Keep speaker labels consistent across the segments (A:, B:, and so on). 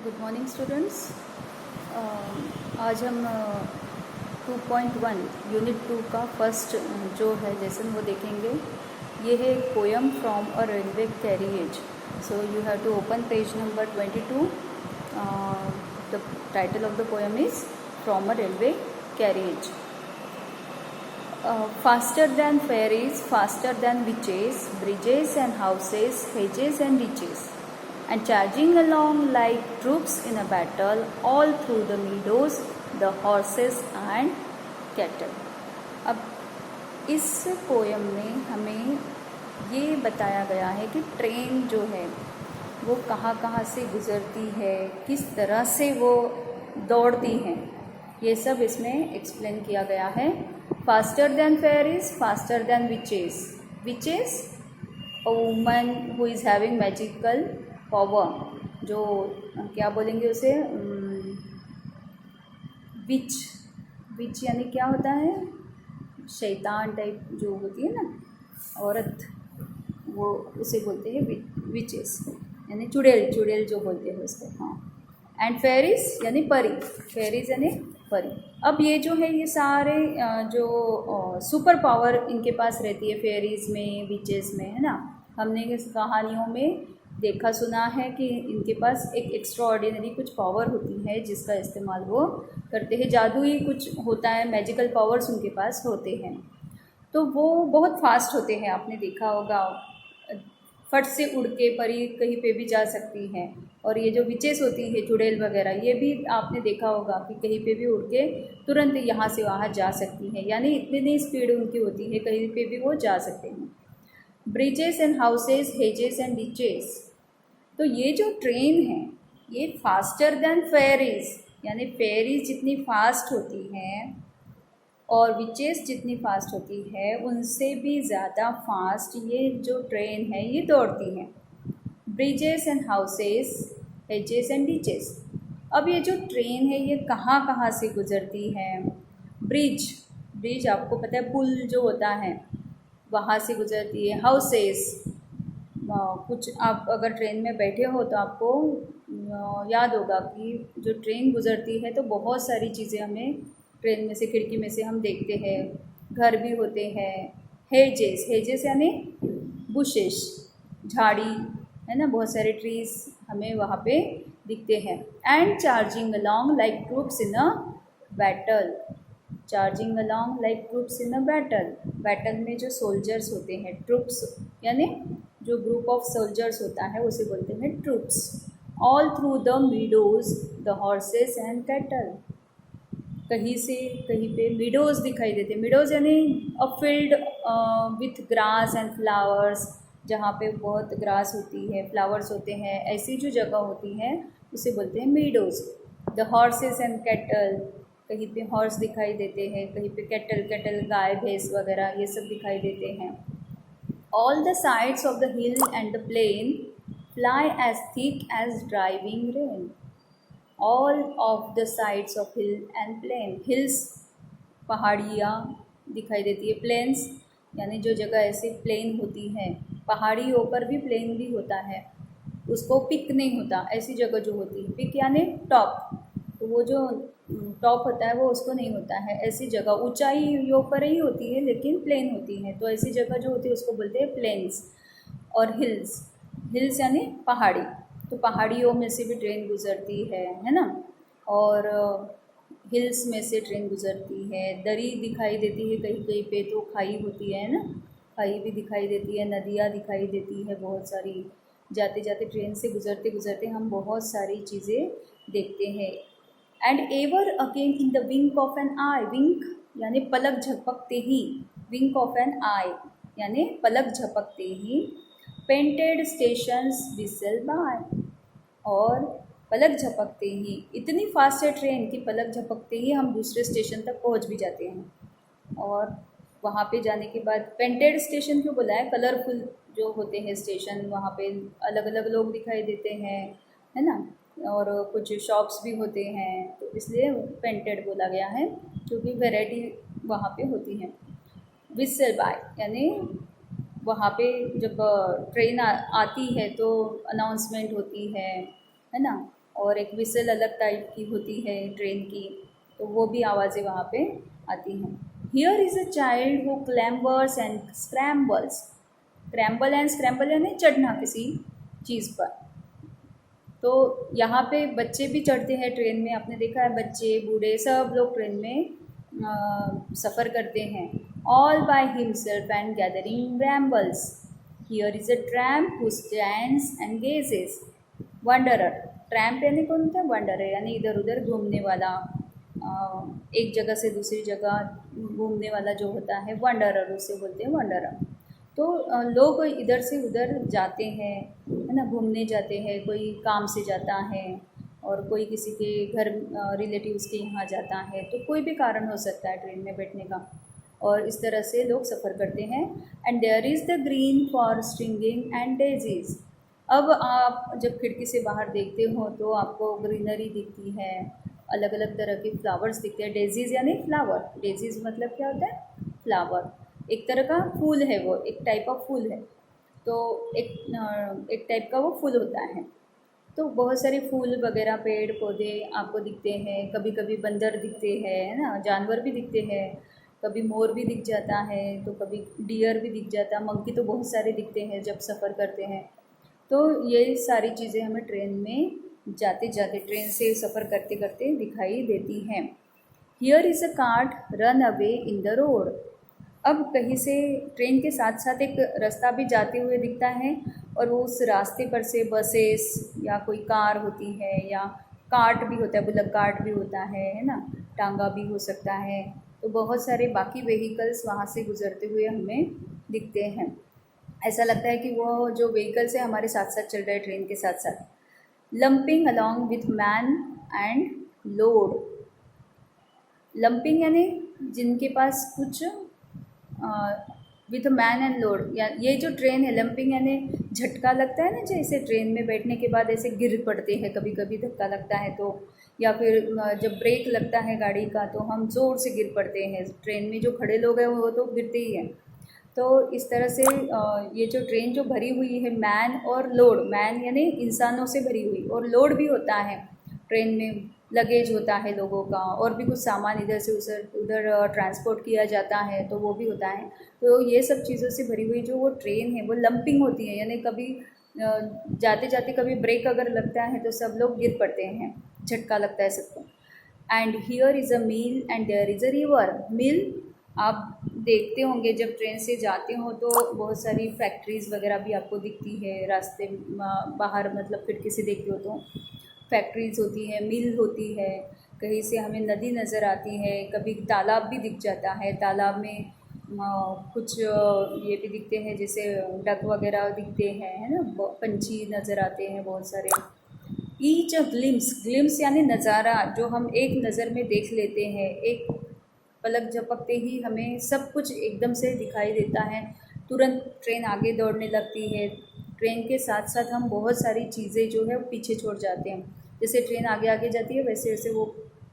A: Good morning students. आज हम 2.1 unit 2 का फर्स्ट जो है लेसन वो देखेंगे। ये है poem from a railway carriage. So you have to open page number 22। The title of the poem is from a railway carriage. Faster than fairies, faster than witches, bridges and houses, hedges and ditches, and charging along like troops in a battle, all through the meadows, the horses and cattle. अब इस poem में हमें ये बताया गया है कि train जो है वो कहाँ कहाँ से गुज़रती है, किस तरह से वो दौड़ती हैं, ये सब इसमें एक्सप्लेन किया गया है। Faster than fairies, faster than witches. Witches a woman who is having magical power, जो क्या बोलेंगे उसे, विच। विच यानी क्या होता है, शैतान टाइप जो होती है ना औरत, वो उसे बोलते हैं विचेस, यानी चुड़ैल। चुड़ैल जो बोलते हैं उसको, हाँ। एंड फेरीज यानी परी। फेरीज यानी परी। अब ये जो है ये सारे जो सुपर पावर इनके पास रहती है फेरीज में, विचेस में, है ना। हमने इस कहानियों में देखा सुना है कि इनके पास एक एक्स्ट्रा ऑर्डिनरी कुछ पावर होती है जिसका इस्तेमाल वो करते हैं। जादुई कुछ होता है, मैजिकल पावर्स उनके पास होते हैं, तो वो बहुत फास्ट होते हैं। आपने देखा होगा, फट से उड़ के परी कहीं पे भी जा सकती हैं। और ये जो विचेस होती है, चुड़ैल वगैरह, ये भी आपने देखा होगा कि कहीं पे भी उड़ के तुरंत यहाँ से वहाँ जा सकती हैं, यानी इतनी स्पीड उनकी होती है, कहीं पे भी वो जा सकते हैं। Bridges and houses, hedges and ditches. तो ये जो ट्रेन है ये फास्टर दैन फेरीज, यानी फेरीज जितनी फास्ट होती हैं और विचेस जितनी फास्ट होती है उनसे भी ज़्यादा फास्ट ये जो ट्रेन है ये दौड़ती हैं। Bridges and houses, hedges and ditches. अब ये जो ट्रेन है ये कहाँ कहाँ से गुजरती है। ब्रिज, ब्रिज आपको पता है पुल जो होता है, वहाँ से गुजरती है। हाउसेस, कुछ आप अगर ट्रेन में बैठे हो तो आपको याद होगा कि जो ट्रेन गुजरती है तो बहुत सारी चीज़ें हमें ट्रेन में से, खिड़की में से हम देखते हैं, घर भी होते हैं। हेजेस, हेजेस यानी बुशेस, झाड़ी, है ना, बहुत सारे ट्रीज हमें वहाँ पे दिखते हैं। And charging along like troops in a battle. Charging along like troops in a battle. Battle में जो सोल्जर्स होते हैं, ट्रूप्स यानी जो ग्रुप ऑफ सोल्जर्स होता है उसे बोलते हैं troops. All through the meadows, the horses and cattle. कहीं से कहीं पे मीडोज़ दिखाई देते। मीडोज़ यानी a field with grass and flowers, जहाँ पे बहुत ग्रास होती है, फ्लावर्स होते हैं, ऐसी जो जगह होती है उसे बोलते हैं meadows. The horses and cattle, कहीं पे हॉर्स दिखाई देते हैं, कहीं पे कैटल, कैटल गाय भैंस वगैरह ये सब दिखाई देते हैं। All the sides of the hill and the plain fly as thick as driving rain. All of the sides of hill and plain. Hills पहाड़ियाँ दिखाई देती है, प्लेन्स यानी जो जगह ऐसे प्लेन होती है, पहाड़ियों पर भी प्लेन भी होता है, उसको पिक नहीं होता, ऐसी जगह जो होती है। पिक यानी टॉप, तो वो जो टॉप होता है वो उसको नहीं होता है। ऐसी जगह ऊंचाइयों पर ही होती है लेकिन प्लेन होती है, तो ऐसी जगह जो होती है उसको बोलते हैं प्लेन्स। और हिल्स, हिल्स यानी पहाड़ी, तो पहाड़ियों में से भी ट्रेन गुज़रती है ना। और हिल्स में से ट्रेन गुज़रती है। दरी दिखाई देती है कहीं कहीं पे, तो खाई होती है ना, खाई भी दिखाई देती है, नदियाँ दिखाई देती है बहुत सारी। जाते जाते ट्रेन से गुज़रते गुज़रते हम बहुत सारी चीज़ें देखते हैं। And ever again in the wink of an eye. Wink यानी पलक झपकते ही, विंक ऑफ एन आई यानी पलक झपकते ही। Painted stations whistle by. और पलक झपकते ही, इतनी फास्ट है ट्रेन कि पलक झपकते ही हम दूसरे स्टेशन तक पहुंच भी जाते हैं। और वहाँ पे जाने के बाद, पेंटेड स्टेशन क्यों बोला है, कलरफुल जो होते हैं स्टेशन, वहाँ पे अलग अलग लोग दिखाई देते हैं, है ना, और कुछ शॉप्स भी होते हैं, तो इसलिए पेंटेड बोला गया है क्योंकि वैरायटी वहाँ पे होती है। विसल बाय यानी वहाँ पे जब ट्रेन आती है तो अनाउंसमेंट होती है ना। और एक विसल अलग टाइप की होती है ट्रेन की, तो वो भी आवाज़ें वहाँ पे आती हैं। Here is a child who clambers and scrambles. Clamber and scramble यानी चढ़ना किसी चीज़ पर। तो यहाँ पे बच्चे भी चढ़ते हैं ट्रेन में, आपने देखा है बच्चे बूढ़े सब लोग ट्रेन में सफ़र करते हैं। All by himself and gathering brambles. Here is a tramp who stands and gazes. Wanderer, tramp यानी कौन होता है? वंडरर यानी इधर उधर घूमने वाला, एक जगह से दूसरी जगह घूमने वाला जो होता है वंडरर, उसे बोलते हैं वंडरर। तो लोग इधर से उधर जाते हैं, है ना, घूमने जाते हैं, कोई काम से जाता है और कोई किसी के घर रिलेटिव्स के यहाँ जाता है, तो कोई भी कारण हो सकता है ट्रेन में बैठने का, और इस तरह से लोग सफ़र करते हैं। And there is the green for stringing and daisies. अब आप जब खिड़की से बाहर देखते हो तो आपको ग्रीनरी दिखती है, अलग अलग तरह के फ्लावर्स दिखते हैं। डेजीज़ यानी फ्लावर, डेजीज़ मतलब क्या होता है? फ्लावर, एक तरह का फूल है, वो एक टाइप ऑफ फूल है। तो एक टाइप का वो फूल होता है। तो बहुत सारे फूल वगैरह पेड़ पौधे आपको दिखते हैं। कभी कभी बंदर दिखते हैं, है ना, जानवर भी दिखते हैं, कभी मोर भी दिख जाता है, तो कभी डियर भी दिख जाता है, मंकी तो बहुत सारे दिखते हैं जब सफ़र करते हैं। तो ये सारी चीज़ें हमें ट्रेन में जाते जाते, ट्रेन से सफ़र करते करते दिखाई देती हैं। Here is a cart run away in the road. अब कहीं से ट्रेन के साथ साथ एक रास्ता भी जाते हुए दिखता है, और वो उस रास्ते पर से बसेस या कोई कार होती है, या कार्ट भी होता है, बुलक कार्ट भी होता है ना, टांगा भी हो सकता है। तो बहुत सारे बाकी व्हीकल्स वहाँ से गुजरते हुए हमें दिखते हैं। ऐसा लगता है कि वो जो व्हीकल्स है हमारे साथ साथ चल रहे हैं ट्रेन के साथ साथ। Lumping along with man and load. Lumping यानी जिनके पास कुछ विथ मैन एंड लोड, या ये जो ट्रेन है, लंपिंग यानी झटका लगता है ना, जैसे ट्रेन में बैठने के बाद ऐसे गिर पड़ते हैं, कभी कभी धक्का लगता है तो, या फिर जब ब्रेक लगता है गाड़ी का तो हम ज़ोर से गिर पड़ते हैं। ट्रेन में जो खड़े लोग हैं वो तो गिरते ही हैं। तो इस तरह से ये जो ट्रेन जो भरी हुई है मैन और लोड, मैन यानी इंसानों से भरी हुई, और लोड भी होता है ट्रेन में, लगेज होता है लोगों का, और भी कुछ सामान इधर से उधर ट्रांसपोर्ट किया जाता है तो वो भी होता है। तो ये सब चीज़ों से भरी हुई जो वो ट्रेन है वो लंपिंग होती है, यानी कभी जाते जाते कभी ब्रेक अगर लगता है तो सब लोग गिर पड़ते हैं, झटका लगता है सबको। And here is a mill and there is a river. Mill आप देखते होंगे जब ट्रेन से जाते हो तो बहुत सारी फैक्ट्रीज़ वगैरह भी आपको दिखती है रास्ते बाहर, मतलब खिड़की से देखते हो तो फैक्ट्रीज़ होती है, मिल होती है, कहीं से हमें नदी नज़र आती है, कभी तालाब भी दिख जाता है, तालाब में कुछ ये भी दिखते हैं जैसे डक वगैरह दिखते हैं, है ना, पंछी नज़र आते हैं बहुत सारे। ईच अ ग्लिम्स, ग्लिम्स यानी नज़ारा, जो हम एक नज़र में देख लेते हैं, एक पलक झपकते ही हमें सब कुछ एकदम से दिखाई देता है, तुरंत ट्रेन आगे दौड़ने लगती है। ट्रेन के साथ साथ हम बहुत सारी चीज़ें जो है वो पीछे छोड़ जाते हैं, जैसे ट्रेन आगे आगे जाती है वैसे वैसे वो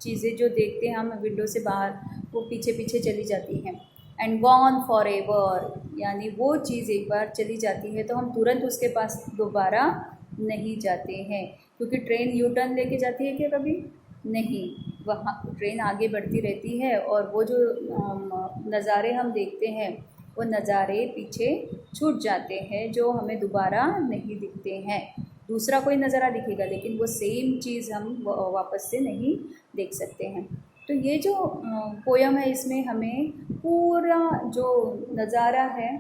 A: चीज़ें जो देखते हैं हम विंडो से बाहर, वो पीछे पीछे चली जाती हैं। एंड गॉन फॉर एवर, यानी वो चीज़ एक बार चली जाती है तो हम तुरंत उसके पास दोबारा नहीं जाते हैं, क्योंकि ट्रेन यू टर्न लेके जाती है क्या? कभी नहीं, वहाँ ट्रेन आगे बढ़ती रहती है, और वो जो नज़ारे हम देखते हैं वो नज़ारे पीछे छूट जाते हैं, जो हमें दोबारा नहीं दिखते हैं। दूसरा कोई नज़ारा दिखेगा लेकिन वो सेम चीज़ हम वापस से नहीं देख सकते हैं। तो ये जो पोयम है इसमें हमें पूरा जो नज़ारा है